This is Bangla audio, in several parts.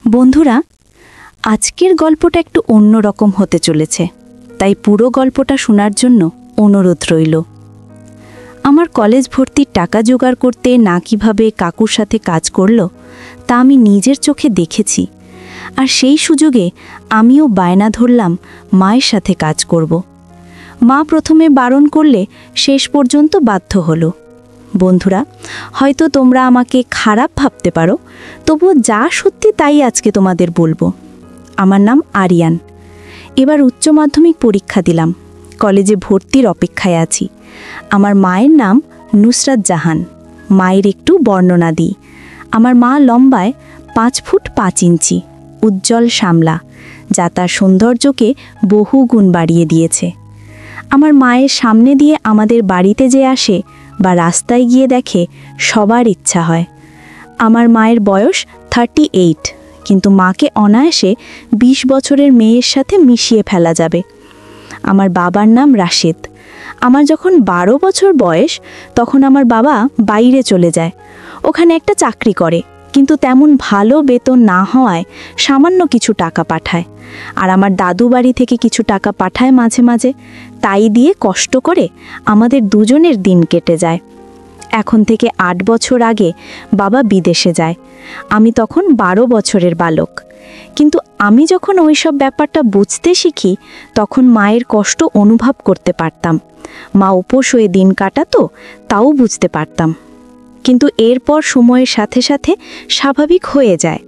বন্ধুরা, আজকের গল্পটা একটু অন্যরকম হতে চলেছে, তাই পুরো গল্পটা শোনার জন্য অনুরোধ রইল। আমার কলেজ ভর্তির টাকা জোগাড় করতে না কিভাবে কাকুর সাথে কাজ করলো তা আমি নিজের চোখে দেখেছি, আর সেই সুযোগে আমিও বায়না ধরলাম মায়ের সাথে কাজ করব। মা প্রথমে বারণ করলে শেষ পর্যন্ত বাধ্য হলো। বন্ধুরা, হয়তো তোমরা আমাকে খারাপ ভাবতে পারো, তবুও যা সত্যি তাই আজকে তোমাদের বলবো। আমার নাম আরিয়ান। এবার উচ্চ মাধ্যমিক পরীক্ষা দিলাম, কলেজে ভর্তির অপেক্ষায় আছি। আমার মায়ের নাম নুসরাত জাহান। মায়ের একটু বর্ণনা দিই। আমার মা লম্বায় 5 ফুট 5 ইঞ্চি, উজ্জ্বল শ্যামলা, যা তার সৌন্দর্যকে বহু গুণ বাড়িয়ে দিয়েছে। আমার মায়ের সামনে দিয়ে আমাদের বাড়িতে যে আসে বা রাস্তায় গিয়ে দেখে, সবার ইচ্ছা হয়। আমার মায়ের বয়স 38, কিন্তু মাকে অনায়াসে 20 বছরের মেয়ের সাথে মিশিয়ে ফেলা যাবে। আমার বাবার নাম রাশেদ। আমার যখন 12 বছর বয়স, তখন আমার বাবা বাইরে চলে যায়। ওখানে একটা চাকরি করে, কিন্তু তেমন ভালো বেতন না হওয়ায় সামান্য কিছু টাকা পাঠায়। আর আমার দাদু বাড়ি থেকে কিছু টাকা পাঠায় মাঝে মাঝে। তাই দিয়ে কষ্ট করে আমাদের দুজনের দিন কেটে যায়। এখন থেকে 8 বছর আগে বাবা বিদেশে যায়। আমি তখন 12 বছরের বালক। কিন্তু আমি যখন ওইসব ব্যাপারটা বুঝতে শিখি, তখন মায়ের কষ্ট অনুভব করতে পারতাম। মা উপোস হয়ে দিন কাটাতো, তাও বুঝতে পারতাম। কিন্তু এরপর সময়ের সাথে সাথে স্বাভাবিক হয়ে যায়।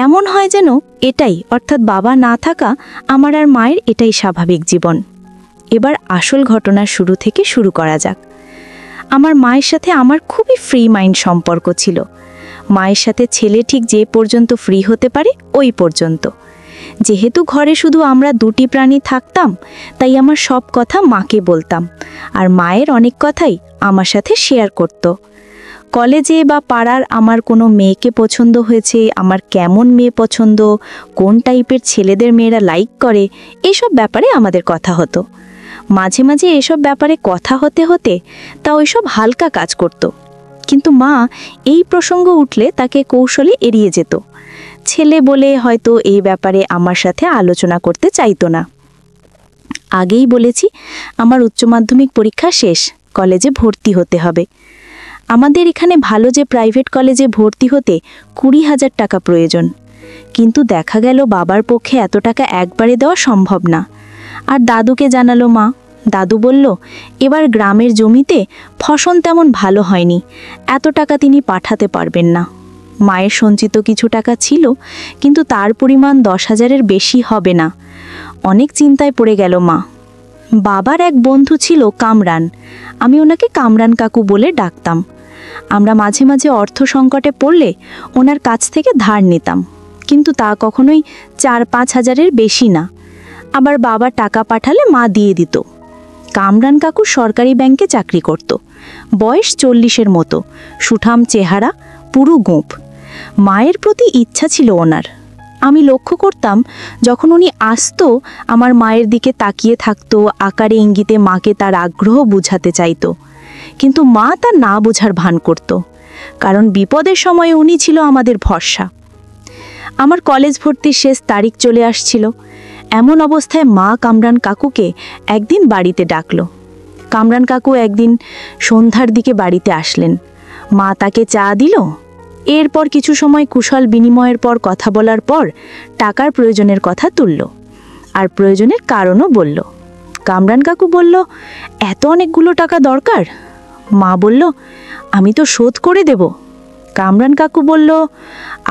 এমন হয় যেন এটাই, অর্থাৎ বাবা না থাকা আমার আর মায়ের এটাই স্বাভাবিক জীবন। এবার আসল ঘটনার শুরু থেকে শুরু করা যাক। আমার মায়ের সাথে আমার খুবই ফ্রি মাইন্ড সম্পর্ক ছিল। মায়ের সাথে ছেলে ঠিক যে পর্যন্ত ফ্রি হতে পারে ওই পর্যন্ত। যেহেতু ঘরে শুধু আমরা দুটি প্রাণী থাকতাম, তাই আমার সব কথা মাকে বলতাম, আর মায়ের অনেক কথাই আমার সাথে শেয়ার করত। কলেজে বা পাড়ার আমার কোনো মেয়েকে পছন্দ হয়েছে, আমার কেমন মেয়ে পছন্দ, কোন টাইপের ছেলেদের মেয়েরা লাইক করে, এসব ব্যাপারে আমাদের কথা হতো। মাঝে মাঝে এসব ব্যাপারে কথা হতে হতে তা ওইসব হালকা কাজ করত, কিন্তু মা এই প্রসঙ্গ উঠলে তাকে কৌশলে এড়িয়ে যেত। ছেলে বলে হয়তো এই ব্যাপারে আমার সাথে আলোচনা করতে চাইতো না। আগেই বলেছি, আমার উচ্চ মাধ্যমিক পরীক্ষা শেষ, কলেজে ভর্তি হতে হবে। আমাদের এখানে ভালো যে প্রাইভেট কলেজে ভর্তি হতে 20,000 টাকা প্রয়োজন, কিন্তু দেখা গেল বাবার পক্ষে এত টাকা একবারে দেওয়া সম্ভব না। আর দাদুকে জানালো মা। দাদু বলল, এবার গ্রামের জমিতে ফসল তেমন ভালো হয়নি, এত টাকা তিনি পাঠাতে পারবেন না। মায়ের সঞ্চিত কিছু টাকা ছিল, কিন্তু তার পরিমাণ 10,000-এর বেশি হবে না। অনেক চিন্তায় পড়ে গেল মা। বাবার এক বন্ধু ছিল কামরান, আমি ওনাকে কামরান কাকু বলে ডাকতাম। আমরা মাঝে মাঝে অর্থ সংকটে পড়লে ওনার কাছ থেকে ধার নিতাম, কিন্তু তা কখনোই 4-5 হাজারের বেশি না। আবার বাবা টাকা পাঠালে মা দিয়ে দিত। কামরান কাকু সরকারি ব্যাংকে চাকরি করত। বয়স 40-এর মতো, সুঠাম চেহারা, পুরো গোঁপ। মায়ের প্রতি ইচ্ছা ছিল ওনার। আমি লক্ষ্য করতাম, যখন উনি আসতো আমার মায়ের দিকে তাকিয়ে থাকতো, আকারে ইঙ্গিতে মাকে তার আগ্রহ বুঝাতে চাইতো। কিন্তু মা তা না বোঝার ভান করত, কারণ বিপদের সময়ে উনি ছিল আমাদের ভরসা। আমার কলেজ ভর্তির শেষ তারিখ চলে আসছিল। এমন অবস্থায় মা কামরান কাকুকে একদিন বাড়িতে ডাকলো। কামরান কাকু একদিন সন্ধ্যার দিকে বাড়িতে আসলেন। মা তাকে চা দিল। এরপর কিছু সময় কুশল বিনিময়ের পর কথা বলার পর টাকার প্রয়োজনের কথা তুলল, আর প্রয়োজনের কারণও বলল। কামরান কাকু বলল, এত অনেকগুলো টাকা দরকার? মা বলল, আমি তো শোধ করে দেব। কামরান কাকু বলল,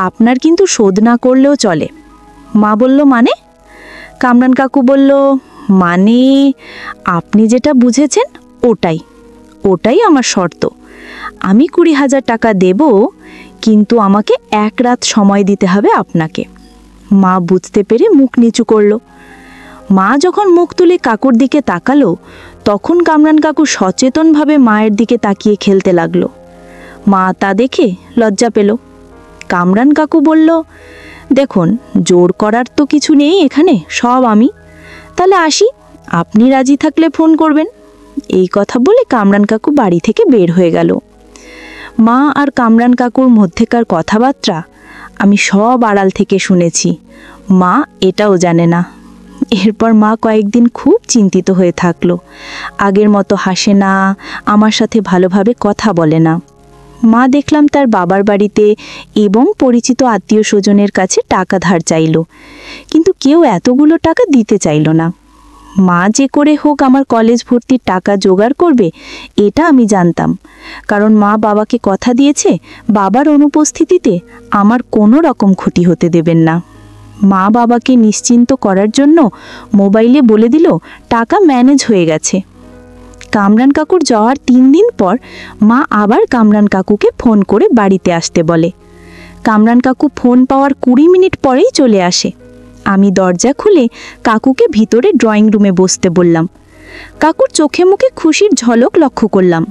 আপনার কিন্তু শোধ না করলেও চলে। মা বলল, মানে? কামরান কাকু বলল, মানে আপনি যেটা বুঝেছেন ওটাই আমার শর্ত। আমি 20,000 টাকা দেব, কিন্তু আমাকে 1 রাত সময় দিতে হবে আপনাকে। মা বুঝতে পেরে মুখ নিচু করল। মা যখন মুখ তুলে কাকুর দিকে তাকালো, তখন কামরান কাকু সচেতনভাবে মায়ের দিকে তাকিয়ে খেলতে লাগলো। মা তা দেখে লজ্জা পেল। কামরান কাকু বলল, দেখুন, জোর করার তো কিছু নেই এখানে, সব আমি। তাহলে আসি, আপনি রাজি থাকলে ফোন করবেন। এই কথা বলে কামরান কাকু বাড়ি থেকে বের হয়ে গেল। মা আর কামরান কাকুর মধ্যেকার কথাবার্তা আমি সব আড়াল থেকে শুনেছি। মা এটাও জানে না। এরপর মা কয়েকদিন খুব চিন্তিত হয়ে থাকলো। আগের মতো হাসে না, আমার সাথে ভালোভাবে কথা বলে না। মা দেখলাম তার বাবার বাড়িতে এবং পরিচিত আত্মীয় স্বজনের কাছে টাকা ধার চাইল, কিন্তু কেউ এতগুলো টাকা দিতে চাইল না। মা যে করে হোক আমার কলেজ ভর্তির টাকা জোগাড় করবে এটা আমি জানতাম, কারণ মা বাবাকে কথা দিয়েছে বাবার অনুপস্থিতিতে আমার কোনো রকম ক্ষতি হতে দেবেন না। মা বাবাকে নিশ্চিন্ত করার জন্য মোবাইলে বলে দিল টাকা ম্যানেজ হয়ে গেছে। কামরান কাকুর যাওয়ার 3 দিন পর মা আবার কামরান কাকুকে ফোন করে বাড়িতে আসতে বলে। কামরান কাকু ফোন পাওয়ার 20 মিনিট পরেই চলে আসে। আমি দরজা খুলে কাকুকে ভিতরে ড্রয়িং রুমে বসতে বললাম। কাকুর চোখে মুখে খুশির ঝলক লক্ষ্য করলাম।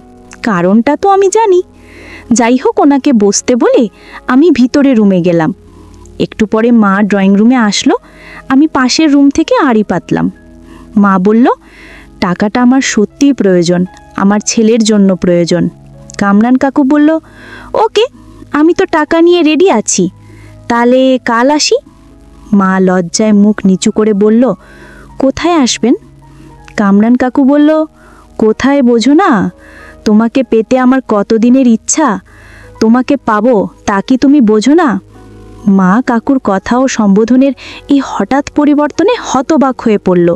কারণটা তো আমি জানি। যাই হোক, ওনাকে বসতে বলে আমি ভিতরে রুমে গেলাম। একটু পরে মা ড্রয়িং রুমে আসলো। আমি পাশের রুম থেকে আড়ি পাতলাম। মা বলল, টাকাটা আমার সত্যিই প্রয়োজন, আমার ছেলের জন্য প্রয়োজন। কামরান কাকু বলল, ওকে, আমি তো টাকা নিয়ে রেডি আছি, তাহলে কাল আসি। মা লজ্জায় মুখ নিচু করে বলল, কোথায় আসবেন? কামরান কাকু বলল, কোথায় বোঝো না? তোমাকে পেতে আমার কতদিনের ইচ্ছা, তোমাকে পাবো তা কি তুমি বোঝো না? মা কাকুর কথা ও সম্বোধনের এই হঠাৎ পরিবর্তনে হতবাক হয়ে পড়ল।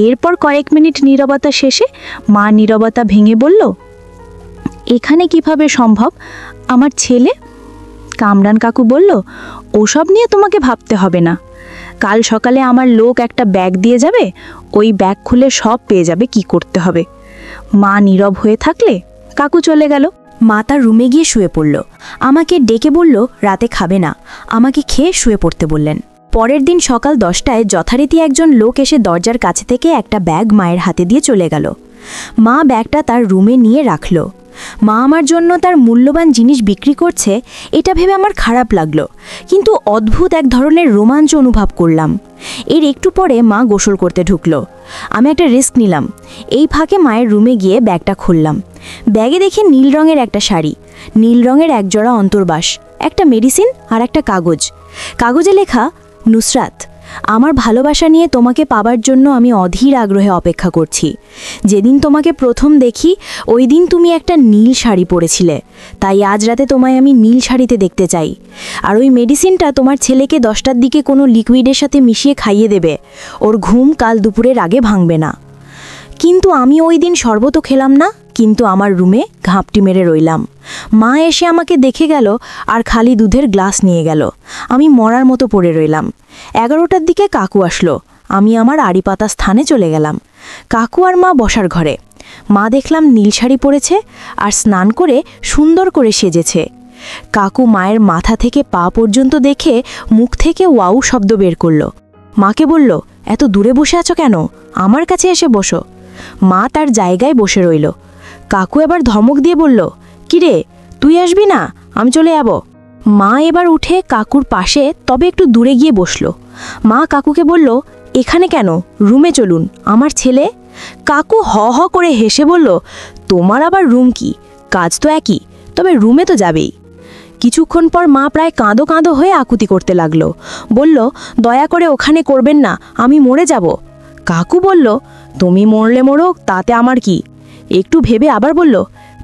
এরপর কয়েক মিনিট নীরবতা শেষে মা নীরবতা ভেঙে বলল, এখানে কিভাবে সম্ভব? আমার ছেলে? কামরান কাকু বলল, ওসব নিয়ে তোমাকে ভাবতে হবে না। কাল সকালে আমার লোক একটা ব্যাগ দিয়ে যাবে, ওই ব্যাগ খুলে সব পেয়ে যাবে কি করতে হবে। মা নীরব হয়ে থাকলে কাকু চলে গেল। মা তার রুমে গিয়ে শুয়ে পড়ল। আমাকে ডেকে বলল রাতে খাবে না, আমাকে খেয়ে শুয়ে পড়তে বললেন। পরের দিন সকাল 10টায় যথারীতি একজন লোক এসে দরজার কাছে থেকে একটা ব্যাগ মায়ের হাতে দিয়ে চলে গেল। মা ব্যাগটা তার রুমে নিয়ে রাখল। মা আমার জন্য তার মূল্যবান জিনিস বিক্রি করছে এটা ভেবে আমার খারাপ লাগলো, কিন্তু অদ্ভুত এক ধরনের রোমাঞ্চ অনুভব করলাম। এর একটু পরে মা গোসল করতে ঢুকলো। আমি একটা রিস্ক নিলাম। এই ফাঁকে মায়ের রুমে গিয়ে ব্যাগটা খুললাম। ব্যাগে দেখে নীল রঙের একটা শাড়ি, নীল রঙের একজোড়া অন্তর্বাস, একটা মেডিসিন আর একটা কাগজ। কাগজে লেখা, নুসরাত, আমার ভালোবাসা নিয়ে তোমাকে পাবার জন্য আমি অধীর আগ্রহে অপেক্ষা করছি। যেদিন তোমাকে প্রথম দেখি ওই দিন তুমি একটা নীল শাড়ি পরেছিলে, তাই আজ রাতে তোমায় আমি নীল শাড়িতে দেখতে চাই। আর ওই মেডিসিনটা তোমার ছেলেকে 10টার দিকে কোনো লিকুইডের সাথে মিশিয়ে খাইয়ে দেবে, ওর ঘুম কাল দুপুরের আগে ভাঙবে না। কিন্তু আমি ওই দিন শরবতও খেলাম না, কিন্তু আমার রুমে ঘাপটি মেরে রইলাম। মা এসে আমাকে দেখে গেল আর খালি দুধের গ্লাস নিয়ে গেল। আমি মরার মতো পড়ে রইলাম। 11টার দিকে কাকু আসলো। আমি আমার আড়ি পাতা স্থানে চলে গেলাম। কাকু আর মা বসার ঘরে। মা দেখলাম নীল শাড়ি পরেছে আর স্নান করে সুন্দর করে সেজেছে। কাকু মায়ের মাথা থেকে পা পর্যন্ত দেখে মুখ থেকে ওয়াউ শব্দ বের করল। মাকে বলল, এত দূরে বসে আছো কেন? আমার কাছে এসে বসো। মা তার জায়গায় বসে রইল। কাকু এবার ধমক দিয়ে বলল, কিরে, তুই আসবি না? আমি চলে যাব। মা এবার উঠে কাকুর পাশে তবে একটু দূরে গিয়ে বসল। মা কাকুকে বলল, এখানে কেন? রুমে চলুন, আমার ছেলে। কাকু হ হ করে হেসে বলল, তোমার আবার রুম কি? কাজ তো একই, তবে রুমে তো যাবেই। কিছুক্ষণ পর মা প্রায় কাঁদো কাঁদো হয়ে আকুতি করতে লাগলো। বলল, দয়া করে ওখানে করবেন না, আমি মরে যাব। কাকু বলল, তুমি মরলে মরো, তাতে আমার কি? একটু ভেবে আবার বলল,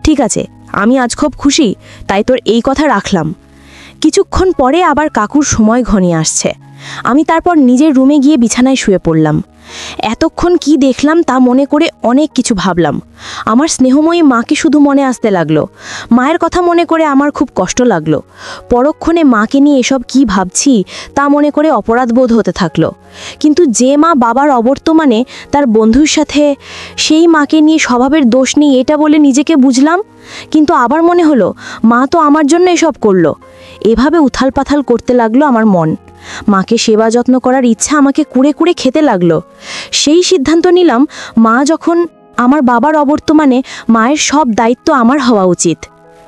ঠিক আছে, আমি আজ খুব খুশি, তাই তোর এই কথা রাখলাম। কিছুক্ষণ পরে আবার কাকুর সময় ঘনিয়ে আসছে। আমি তারপর নিজের রুমে গিয়ে বিছানায় শুয়ে পড়লাম। এতক্ষণ কি দেখলাম তা মনে করে অনেক কিছু ভাবলাম। আমার স্নেহময়ী মাকে শুধু মনে আসতে লাগলো। মায়ের কথা মনে করে আমার খুব কষ্ট লাগলো। পরক্ষণে মাকে নিয়ে এসব কি ভাবছি তা মনে করে অপরাধবোধ হতে থাকলো। কিন্তু যে মা বাবার অবর্তমানে তার বন্ধুর সাথে, সেই মাকে নিয়ে স্বভাবের দোষ নেই এটা বলে নিজেকে বুঝলাম। কিন্তু আবার মনে হলো মা তো আমার জন্য এসব করলো। এভাবে উথাল পাথাল করতে লাগলো আমার মন। মাকে সেবা যত্ন করার ইচ্ছা আমাকে কুড়ে কুড়ে খেতে লাগলো। সেই সিদ্ধান্ত নিলাম, মা যখন আমার বাবার অবর্তমানে, মায়ের সব দায়িত্ব আমার হওয়া উচিত।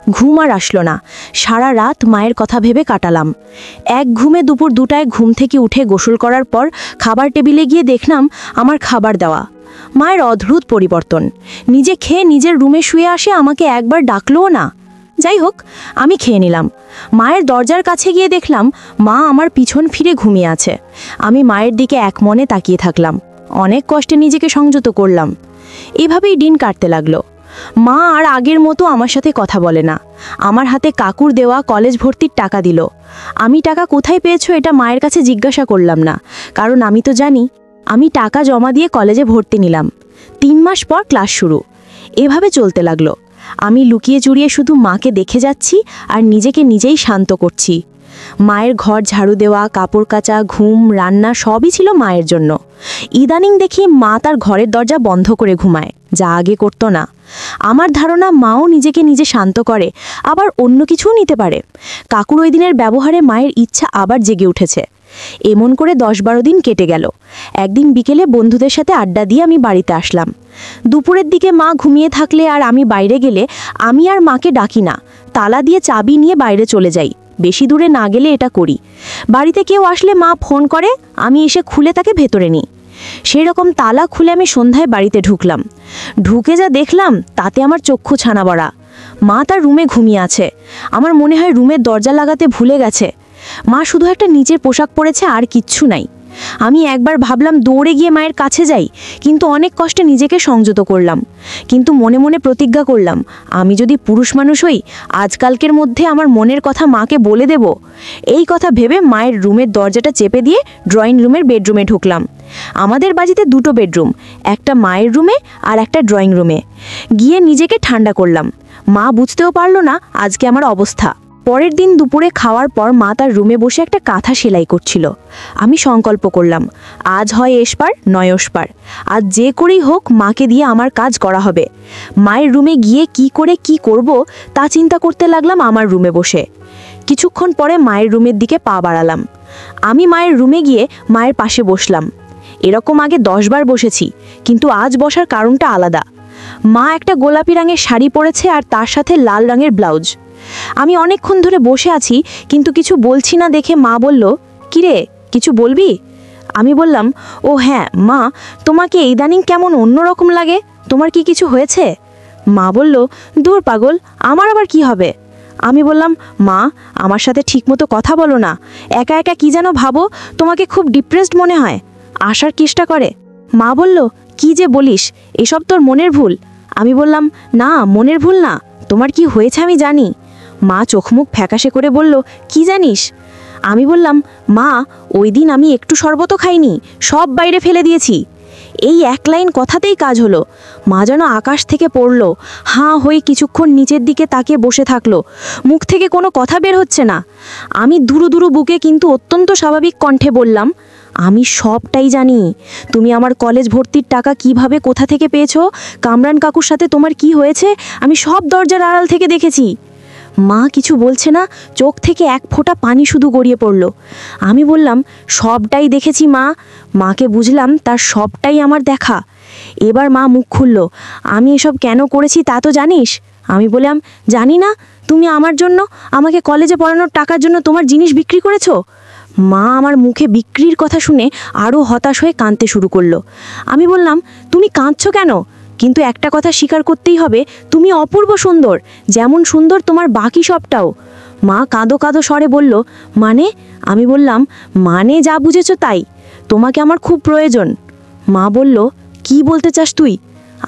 ঘুম আর আসলো না। সারা রাত মায়ের কথা ভেবে কাটালাম। এক ঘুমে দুপুর 2টায় ঘুম থেকে উঠে গোসল করার পর খাবার টেবিলে গিয়ে দেখলাম আমার খাবার দেওয়া। মায়ের অদ্ভুত পরিবর্তন। নিজে খেয়ে নিজের রুমে শুয়ে আসে, আমাকে একবার ডাকলোও না। যাই হোক, আমি খেয়ে নিলাম। মায়ের দরজার কাছে গিয়ে দেখলাম মা আমার পিছন ফিরে ঘুমিয়ে আছে। আমি মায়ের দিকে এক মনে তাকিয়ে থাকলাম। অনেক কষ্টে নিজেকে সংযত করলাম। এভাবেই দিন কাটতে লাগলো। মা আর আগের মতো আমার সাথে কথা বলে না। আমার হাতে কাকুর দেওয়া কলেজ ভর্তির টাকা দিল। আমি টাকা কোথায় পেয়েছো এটা মায়ের কাছে জিজ্ঞাসা করলাম না, কারণ আমি তো জানি। আমি টাকা জমা দিয়ে কলেজে ভর্তি নিলাম। 3 মাস পর ক্লাস শুরু। এভাবে চলতে লাগলো। আমি লুকিয়ে চুরিয়ে শুধু মাকে দেখে যাচ্ছি আর নিজেকে নিজেই শান্ত করছি। মায়ের ঘর ঝাড়ু দেওয়া, কাপড় কাচা, ঘুম, রান্না সবই ছিল মায়ের জন্য। ইদানিং দেখি মা তার ঘরের দরজা বন্ধ করে ঘুমায়, যা আগে করতো না। আমার ধারণা মাও নিজেকে নিজে শান্ত করে, আবার অন্য কিছুও নিতে পারে। কাকুর ওই দিনের ব্যবহারে মায়ের ইচ্ছা আবার জেগে উঠেছে। এমন করে 10-12 দিন কেটে গেল। একদিন বিকেলে বন্ধুদের সাথে আড্ডা দিয়ে আমি বাড়িতে আসলাম। দুপুরের দিকে মা ঘুমিয়ে থাকলে আর আমি বাইরে গেলে আমি আর মাকে ডাকি না, তালা দিয়ে চাবি নিয়ে বাইরে চলে যাই। বেশি দূরে না গেলে এটা করি। বাড়িতে কেউ আসলে মা ফোন করে, আমি এসে খুলে তাকে ভেতরে নিই। সেই রকম তালা খুলে আমি সন্ধ্যায় বাড়িতে ঢুকলাম। ঢুকে যা দেখলাম তাতে আমার চক্ষু ছানা বড়া। মা তার রুমে ঘুমিয়ে আছে। আমার মনে হয় রুমের দরজা লাগাতে ভুলে গেছে। মা শুধু একটা নিচের পোশাক পরেছে, আর কিচ্ছু নাই। আমি একবার ভাবলাম দৌড়ে গিয়ে মায়ের কাছে যাই, কিন্তু অনেক কষ্টে নিজেকে সংযত করলাম। কিন্তু মনে মনে প্রতিজ্ঞা করলাম, আমি যদি পুরুষ মানুষ হই, আজকালকের মধ্যে আমার মনের কথা মাকে বলে দেব। এই কথা ভেবে মায়ের রুমের দরজাটা চেপে দিয়ে ড্রয়িং রুমের বেডরুমে ঢুকলাম। আমাদের বাড়িতে 2টো বেডরুম, একটা মায়ের রুমে আর একটা ড্রয়িং রুমে। গিয়ে নিজেকে ঠান্ডা করলাম। মা বুঝতেও পারল না আজকে আমার অবস্থা। পরের দিন দুপুরে খাওয়ার পর মা তার রুমে বসে একটা কাঁথা সেলাই করছিল। আমি সংকল্প করলাম, আজ হয় এসপার নয় ওসপার। আজ যে করেই হোক মাকে দিয়ে আমার কাজ করা হবে। মায়ের রুমে গিয়ে কি করে কি করব তা চিন্তা করতে লাগলাম আমার রুমে বসে। কিছুক্ষণ পরে মায়ের রুমের দিকে পা বাড়ালাম। আমি মায়ের রুমে গিয়ে মায়ের পাশে বসলাম। এরকম আগে 10 বার বসেছি, কিন্তু আজ বসার কারণটা আলাদা। মা একটা গোলাপি রঙের শাড়ি পরেছে আর তার সাথে লাল রঙের ব্লাউজ। আমি অনেকক্ষণ ধরে বসে আছি, কিন্তু কিছু বলছি না দেখে মা বলল, কিরে কিছু বলবি? আমি বললাম, ও হ্যাঁ মা, তোমাকে ইদানিং কেমন অন্যরকম লাগে, তোমার কি কিছু হয়েছে? মা বলল, দূর পাগল, আমার আবার কি হবে? আমি বললাম, মা আমার সাথে ঠিকমতো কথা বলো না, একা একা কি যেন ভাবো, তোমাকে খুব ডিপ্রেসড মনে হয়, আসার চেষ্টা করে। মা বলল, কি যে বলিস, এসব তোর মনের ভুল। আমি বললাম, না মনের ভুল না, তোমার কি হয়েছে আমি জানি। মা চোখমুখ ফ্যাকাশে করে বলল, কি জানিস? আমি বললাম, মা ওই দিন আমি একটু শরবতও খাইনি, সব বাইরে ফেলে দিয়েছি। এই এক লাইন কথাতেই কাজ হলো। মা যেন আকাশ থেকে পড়ল, হাঁ হয়ে কিছুক্ষণ নিচের দিকে তাকিয়ে বসে থাকলো। মুখ থেকে কোনো কথা বের হচ্ছে না। আমি দুরু দুরু বুকে কিন্তু অত্যন্ত স্বাভাবিক কণ্ঠে বললাম, আমি সবটাই জানি। তুমি আমার কলেজ ভর্তির টাকা কিভাবে কোথা থেকে পেয়েছো, কামরান কাকুর সাথে তোমার কি হয়েছে, আমি সব দরজার আড়াল থেকে দেখেছি। মা কিছু বলছে না, চোখ থেকে এক ফোঁটা পানি শুধু গড়িয়ে পড়ল। আমি বললাম, সবটাই দেখেছি মা। মাকে বুঝলাম তার সবটাই আমার দেখা। এবার মা মুখ খুলল, আমি এসব কেন করেছি তা তো জানিস? আমি বললাম, জানি না। তুমি আমার জন্য, আমাকে কলেজে পড়ানোর টাকার জন্য তোমার জিনিস বিক্রি করেছো? মা আমার মুখে বিক্রির কথা শুনে আরও হতাশ হয়ে কাঁদতে শুরু করলো। আমি বললাম, তুমি কাঁদছো কেন? কিন্তু একটা কথা স্বীকার করতেই হবে, তুমি অপূর্ব সুন্দর, যেমন সুন্দর তোমার বাকি সবটাও। মা কাঁদো কাঁদো স্বরে বলল, মানে? আমি বললাম, মানে যা বুঝেছো তাই, তোমাকে আমার খুব প্রয়োজন। মা বলল, কি বলতে চাস তুই?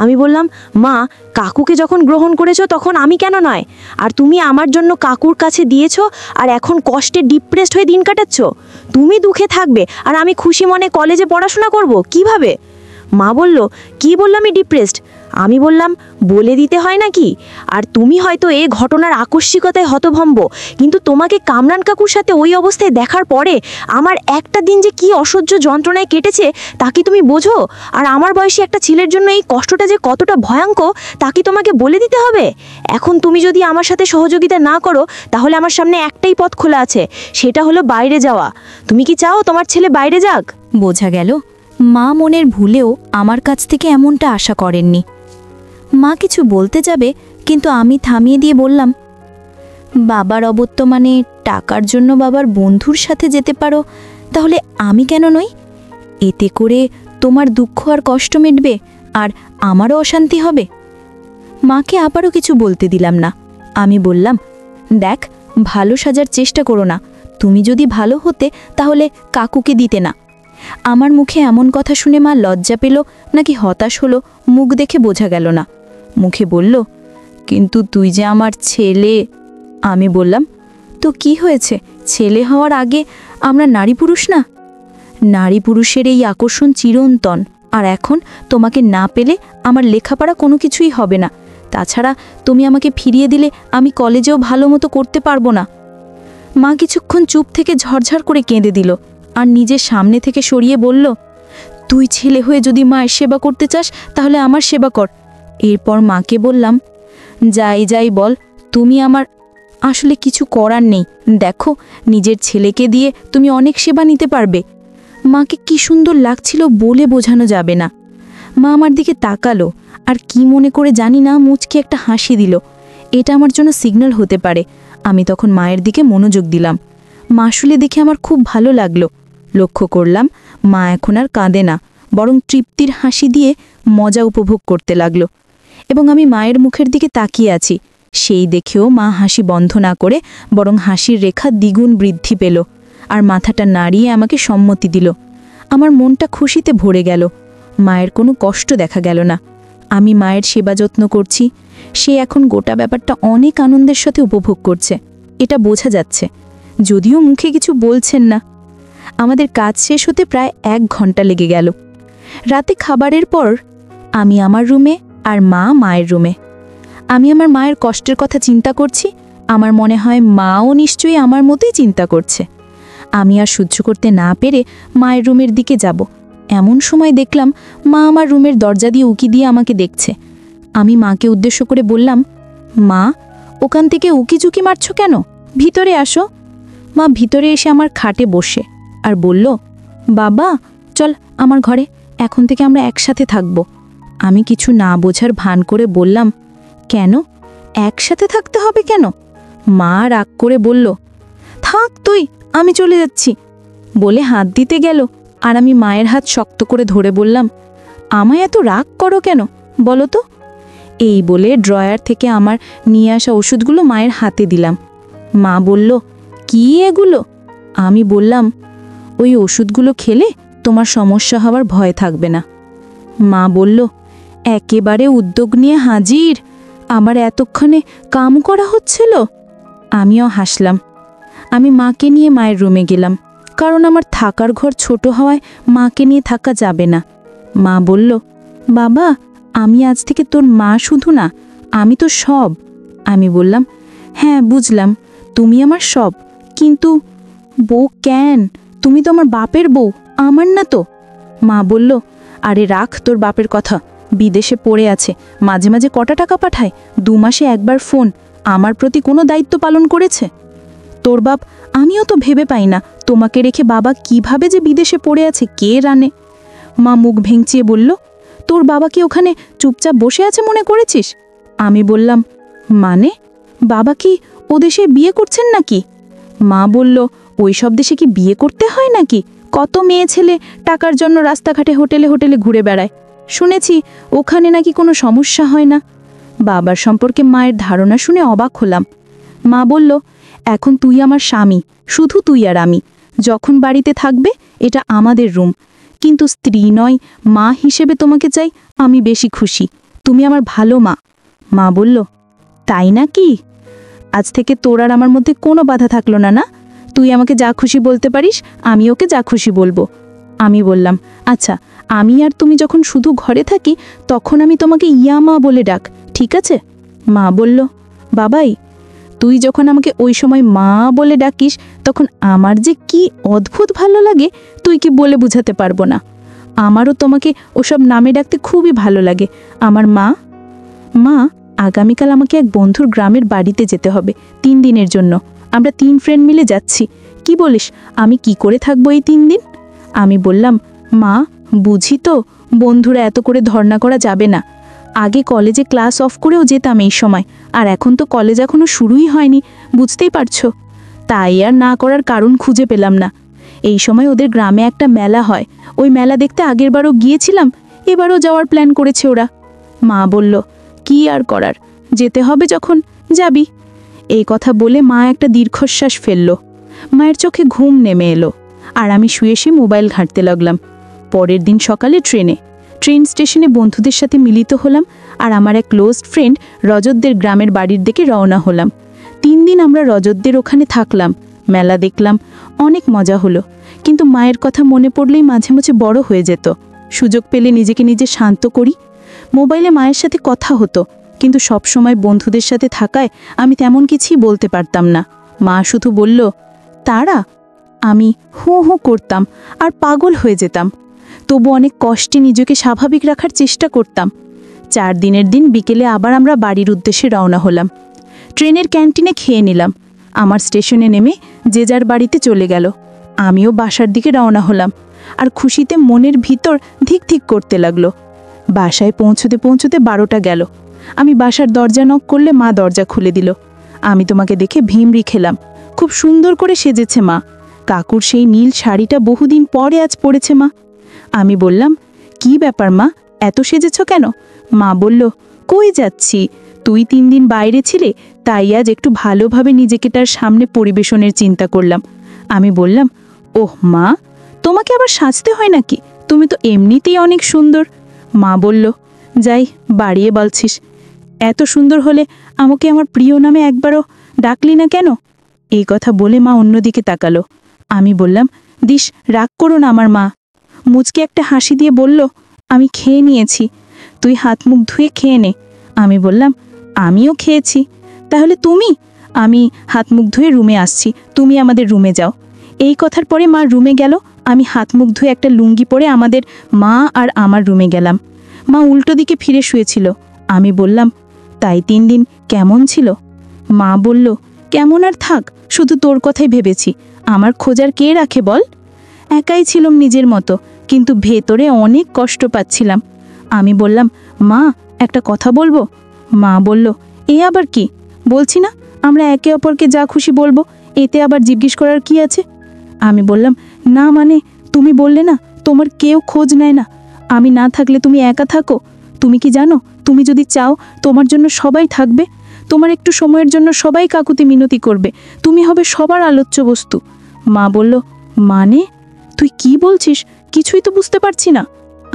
আমি বললাম, মা কাকুকে যখন গ্রহণ করেছো তখন আমি কেন নয়? আর তুমি আমার জন্য কাকুর কাছে দিয়েছো, আর এখন কষ্টে ডিপ্রেসড হয়ে দিন কাটাচ্ছ। তুমি দুঃখে থাকবে আর আমি খুশি মনে কলেজে পড়াশোনা করব কিভাবে? মা বলল, কি বললাম আমি ডিপ্রেসড? আমি বললাম, বলে দিতে হয় নাকি? আর তুমি হয়তো এই ঘটনার আকস্মিকতায় হতভম্ব, কিন্তু তোমাকে কামরান কাকুর সাথে ওই অবস্থায় দেখার পরে আমার একটা দিন যে কি অসহ্য যন্ত্রণায় কেটেছে তা কি তুমি বোঝো? আর আমার বয়সী একটা ছেলের জন্য এই কষ্টটা যে কতটা ভয়ঙ্কর তা কি তোমাকে বলে দিতে হবে? এখন তুমি যদি আমার সাথে সহযোগিতা না করো তাহলে আমার সামনে একটাই পথ খোলা আছে, সেটা হলো বাইরে যাওয়া। তুমি কি চাও তোমার ছেলে বাইরে যাক? বোঝা গেল মা মনের ভুলেও আমার কাছ থেকে এমনটা আশা করেননি। মা কিছু বলতে যাবে, কিন্তু আমি থামিয়ে দিয়ে বললাম, বাবার অবর্তমানে টাকার জন্য বাবার বন্ধুর সাথে যেতে পারো, তাহলে আমি কেন নই? এতে করে তোমার দুঃখ আর কষ্ট মিটবে, আর আমারও অশান্তি হবে। মাকে আবারও কিছু বলতে দিলাম না। আমি বললাম, দেখ ভালো সাজার চেষ্টা করো না। তুমি যদি ভালো হতে তাহলে কাকুকে দিতে না। আমার মুখে এমন কথা শুনে মা লজ্জা পেল নাকি হতাশ হলো মুখ দেখে বোঝা গেল না। মুখে বলল, কিন্তু তুই যে আমার ছেলে। আমি বললাম, তো কি হয়েছে, ছেলে হওয়ার আগে আমরা নারী পুরুষ না? নারী পুরুষের এই আকর্ষণ চিরন্তন, আর এখন তোমাকে না পেলে আমার লেখাপড়া কোনো কিছুই হবে না। তাছাড়া তুমি আমাকে ফিরিয়ে দিলে আমি কলেজেও ভালো মতো করতে পারবো না। মা কিছুক্ষণ চুপ থেকে ঝরঝর করে কেঁদে দিল আর নিজের সামনে থেকে সরিয়ে বলল, তুই ছেলে হয়ে যদি মায়ের সেবা করতে চাস তাহলে আমার সেবা কর। এরপর মাকে বললাম, যাই যাই বল, তুমি আমার আসলে কিছু করার নেই। দেখো, নিজের ছেলেকে দিয়ে তুমি অনেক সেবা নিতে পারবে। মাকে কি সুন্দর লাগছিল বলে বোঝানো যাবে না। মা আমার দিকে তাকালো আর কি মনে করে জানি না মুচকি একটা হাসি দিল। এটা আমার জন্য সিগন্যাল হতে পারে। আমি তখন মায়ের দিকে মনোযোগ দিলাম। মাসুলে দেখে আমার খুব ভালো লাগলো। লক্ষ্য করলাম মা এখন আর কাঁদে না, বরং তৃপ্তির হাসি দিয়ে মজা উপভোগ করতে লাগলো। এবং আমি মায়ের মুখের দিকে তাকিয়ে আছি, সেই দেখেও মা হাসি বন্ধ না করে বরং হাসির রেখা দ্বিগুণ বৃদ্ধি পেল আর মাথাটা নাড়িয়ে আমাকে সম্মতি দিল। আমার মনটা খুশিতে ভরে গেল। মায়ের কোনো কষ্ট দেখা গেল না। আমি মায়ের সেবা যত্ন করছি, সে এখন গোটা ব্যাপারটা অনেক আনন্দের সাথে উপভোগ করছে, এটা বোঝা যাচ্ছে, যদিও মুখে কিছু বলছেন না। আমাদের কাজ শেষ হতে প্রায় 1 ঘন্টা লেগে গেল। রাতে খাবারের পর আমি আমার রুমে আর মা মায়ের রুমে। আমি আমার মায়ের কষ্টের কথা চিন্তা করছি। আমার মনে হয় মাও নিশ্চয়ই আমার মতোই চিন্তা করছে। আমি আর সহ্য করতে না পেরে মায়ের রুমের দিকে যাব। এমন সময় দেখলাম মা আমার রুমের দরজা দিয়ে উকি দিয়ে আমাকে দেখছে। আমি মাকে উদ্দেশ্য করে বললাম, মা, ওখান থেকে উকিঝুঁকি মারছ কেন? ভিতরে আসো। মা ভিতরে এসে আমার খাটে বসে আর বলল, বাবা চল আমার ঘরে, এখন থেকে আমরা একসাথে থাকব। আমি কিছু না বোঝার ভান করে বললাম, কেন, একসাথে থাকতে হবে কেন? মা রাগ করে বলল, থাক তুই, আমি চলে যাচ্ছি বলে হাত দিতে গেল আর আমি মায়ের হাত শক্ত করে ধরে বললাম, আমায় এত রাগ করো কেন বলো তো? এই বলে ড্রয়ার থেকে আমার নিয়ে আসা ওষুধগুলো মায়ের হাতে দিলাম। মা বলল, কি এগুলো? আমি বললাম, ওই ওষুধগুলো খেলে তোমার সমস্যা হওয়ার ভয় থাকবে না। মা বলল, একেবারে উদ্যোগ নিয়ে হাজির, আমার এতক্ষণে কাম করা হচ্ছিল। আমিও হাসলাম। আমি মাকে নিয়ে মায়ের রুমে গেলাম, কারণ আমার থাকার ঘর ছোট হওয়ায় মাকে নিয়ে থাকা যাবে না। মা বলল, বাবা, আমি আজ থেকে তোর মা শুধু না, আমি তো সব। আমি বললাম, হ্যাঁ বুঝলাম, তুমি আমার সব, কিন্তু বউ কেন? তুমি তো আমার বাপের বউ, আমার না তো। মা বলল, আরে রাখ তোর বাপের কথা, বিদেশে পড়ে আছে, মাঝে মাঝে কটা টাকা পাঠায়, 2 মাসে একবার ফোন, আমার প্রতি কোনো দায়িত্ব পালন করেছে? তোর বাপ, আমিও তো ভেবে পাই না তোমাকে রেখে বাবা কিভাবে যে বিদেশে পড়ে আছে কে জানে। মা মুখ ভেঙচিয়ে বলল, তোর বাবা কি ওখানে চুপচাপ বসে আছে মনে করেছিস? আমি বললাম, মানে বাবা কি ও দেশে বিয়ে করছেন নাকি? মা বলল, ওই সব দেশে কি বিয়ে করতে হয় নাকি? কত মেয়ে ছেলে টাকার জন্য রাস্তাঘাটে হোটেলে হোটেলে ঘুরে বেড়ায়, শুনেছি ওখানে নাকি কোনো সমস্যা হয় না। বাবার সম্পর্কে মায়ের ধারণা শুনে অবাক হলাম। মা বলল, এখন তুই আমার স্বামী, শুধু তুই আর আমি। যখন বাড়িতে থাকবে এটা আমাদের রুম, কিন্তু স্ত্রী নয়, মা হিসেবে তোমাকে চাই, আমি বেশি খুশি। তুমি আমার ভালো মা। মা বলল, তাই নাকি? আজ থেকে তোর আর আমার মধ্যে কোনো বাধা থাকলো না, না? তুই আমাকে যা খুশি বলতে পারিস, আমি ওকে যা খুশি বলবো। আমি বললাম, আচ্ছা, আমি আর তুমি যখন শুধু ঘরে থাকি তখন আমি তোমাকে ইয়ামা বলে ডাক, ঠিক আছে? মা বলল, বাবাই, তুই যখন আমাকে ওই সময় মা বলে ডাকিস তখন আমার যে কি অদ্ভুত ভালো লাগে তুই কি বলে বুঝাতে পারবো না। আমারও তোমাকে ওসব নামে ডাকতে খুবই ভালো লাগে, আমার মা। মা, আগামীকাল আমাকে এক বন্ধুর গ্রামের বাড়িতে যেতে হবে 3 দিনের জন্য। আমরা 3 ফ্রেন্ড মিলে যাচ্ছি। কি বলিস, আমি কি করে থাকবো এই 3 দিন? আমি বললাম, মা, বুঝি তো বন্ধুরা এত করে ধর্ণা করা যাবে না। আগে কলেজে ক্লাস অফ করেও যেতাম এই সময়, আর এখন তো কলেজ এখনো শুরুই হয়নি, বুঝতেই পারছো। তাই আর না করার কারণ খুঁজে পেলাম না। এই সময় ওদের গ্রামে একটা মেলা হয়, ওই মেলা দেখতে আগেরবারও গিয়েছিলাম, এবারও যাওয়ার প্ল্যান করেছে ওরা। মা বলল, কি আর করার, যেতে হবে যখন যাবি। এই কথা বলে মা একটা দীর্ঘশ্বাস ফেলল। মায়ের চোখে ঘুম নেমে এলো, আর আমি শুয়ে মোবাইল ঘাঁটতে লাগলাম। পরের দিন সকালে ট্রেন স্টেশনে বন্ধুদের সাথে মিলিত হলাম, আর আমার এক ক্লোজ ফ্রেন্ড রজতদের গ্রামের বাড়ির দিকে রওনা হলাম। 3 দিন আমরা রজতদের ওখানে থাকলাম, মেলা দেখলাম, অনেক মজা হলো। কিন্তু মায়ের কথা মনে পড়লেই মাঝে মাঝে বড় হয়ে যেত। সুযোগ পেলে নিজেকে নিজে শান্ত করি। মোবাইলে মায়ের সাথে কথা হতো, কিন্তু সব সময় বন্ধুদের সাথে থাকায় আমি তেমন কিছুই বলতে পারতাম না। মা শুধু বলল, তারা। আমি হু হু করতাম আর পাগল হয়ে যেতাম। তবু অনেক কষ্টে নিজেকে স্বাভাবিক রাখার চেষ্টা করতাম। 4 দিনের দিন বিকেলে আবার আমরা বাড়ির উদ্দেশ্যে রওনা হলাম। ট্রেনের ক্যান্টিনে খেয়ে নিলাম। আমার স্টেশনে নেমে যে যার বাড়িতে চলে গেল। আমিও বাসার দিকে রওনা হলাম, আর খুশিতে মনের ভিতর ধিক ধিক করতে লাগলো। বাসায় পৌঁছতে পৌঁছতে 12টা গেল। আমি বাসার দরজা নক করলে মা দরজা খুলে দিল। আমি তোমাকে দেখে ভিমরি খেলাম। খুব সুন্দর করে সেজেছে মা। কাকুর সেই নীল শাড়িটা বহুদিন পরে আজ পরেছে মা। আমি বললাম, কি ব্যাপার মা, এত সেজেছ কেন? মা বলল, কই যাচ্ছি, তুই 3 দিন বাইরে ছিলে, তাই আজ একটু ভালোভাবে নিজেকে তার সামনে পরিবেশনের চিন্তা করলাম। আমি বললাম, ওহ মা, তোমাকে আবার সাজতে হয় নাকি? তুমি তো এমনিতেই অনেক সুন্দর। মা বলল, যাই বাড়িয়ে বলছিস। এত সুন্দর হলে আমাকে আমার প্রিয় নামে একবারও ডাকলি না কেন? এই কথা বলে মা অন্যদিকে তাকালো। আমি বললাম, দিস, রাগ করো না আমার মা। মুচকে একটা হাসি দিয়ে বলল, আমি খেয়ে নিয়েছি, তুই হাত মুখ ধুয়ে খেয়ে নে। আমি বললাম, আমিও খেয়েছি। তাহলে তুমি? আমি হাত মুখ ধুয়ে রুমে আসছি, তুমি আমাদের রুমে যাও। এই কথার পরে মা রুমে গেল। আমি হাত মুখ ধুয়ে একটা লুঙ্গি পরে আমাদের মা আর আমার রুমে গেলাম। মা উল্টো দিকে ফিরে শুয়েছিল। আমি বললাম, তাই 3 দিন কেমন ছিল? মা বলল, কেমন আর থাক, শুধু তোর কথাই ভেবেছি। আমার খোঁজার কে রাখে বল? একাই ছিলাম নিজের মতো, কিন্তু ভেতরে অনেক কষ্ট পাচ্ছিলাম। আমি বললাম, মা একটা কথা বলবো? মা বলল, এ আবার কি? বলছি না আমরা একে অপরকে যা খুশি বলবো, এতে আবার জিজ্ঞেস করার কি আছে? আমি বললাম, না মানে তুমি বললে না তোমার কেউ খোঁজ নেয় না, আমি না থাকলে তুমি একা থাকো। তুমি কি জানো, তুমি যদি চাও তোমার জন্য সবাই থাকবে। তোমার একটু সময়ের জন্য সবাই কাকুতি মিনতি করবে, তুমি হবে সবার আলোচ্য বস্তু। মা বলল, মানে তুই কি বলছিস? কিছুই তো বুঝতে পারছি না।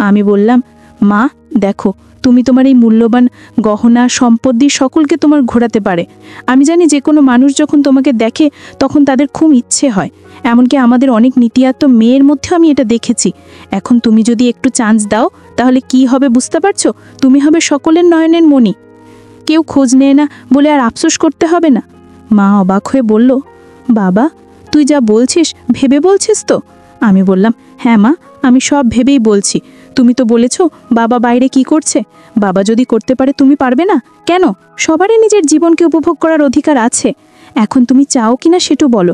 আমি বললাম, মা দেখো, তুমি তোমার এই মূল্যবান গহনা সম্পদ দিয়ে সকলকে তোমার ঘোরাতে পারে। আমি জানি যে কোনো মানুষ যখন তোমাকে দেখে তখন তাদের খুব ইচ্ছে হয়। এমনকি আমাদের অনেক নীতিয়াত্ম মেয়ের মধ্যেও আমি এটা দেখেছি। এখন তুমি যদি একটু চান্স দাও তাহলে কি হবে বুঝতে পারছো? তুমি হবে সকলের নয়নের মণি। কেউ খোঁজ নেয় না বলে আর আফসোস করতে হবে না। মা অবাক হয়ে বলল, বাবা তুই যা বলছিস ভেবে বলছিস তো? আমি বললাম, হ্যাঁ মা, আমি সব ভেবেই বলছি। তুমি তো বলেছ বাবা বাইরে কি করছে, বাবা যদি করতে পারে তুমি পারবে না কেন? সবারই নিজের জীবনকে উপভোগ করার অধিকার আছে। এখন তুমি চাও কিনা সেটা বলো।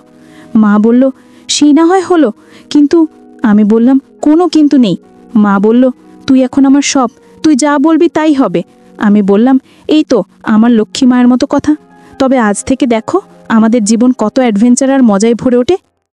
মা বলল, সেই না হয় হলো, কিন্তু। আমি বললাম, কোনো কিন্তু নেই। মা বলল, তুই এখন আমার সব, তুই যা বলবি তাই হবে। আমি বললাম, এই তো আমার লক্ষ্মী মায়ের মতো কথা। তবে আজ থেকে দেখো আমাদের জীবন কত অ্যাডভেঞ্চার আর মজায় ভরে ওঠে।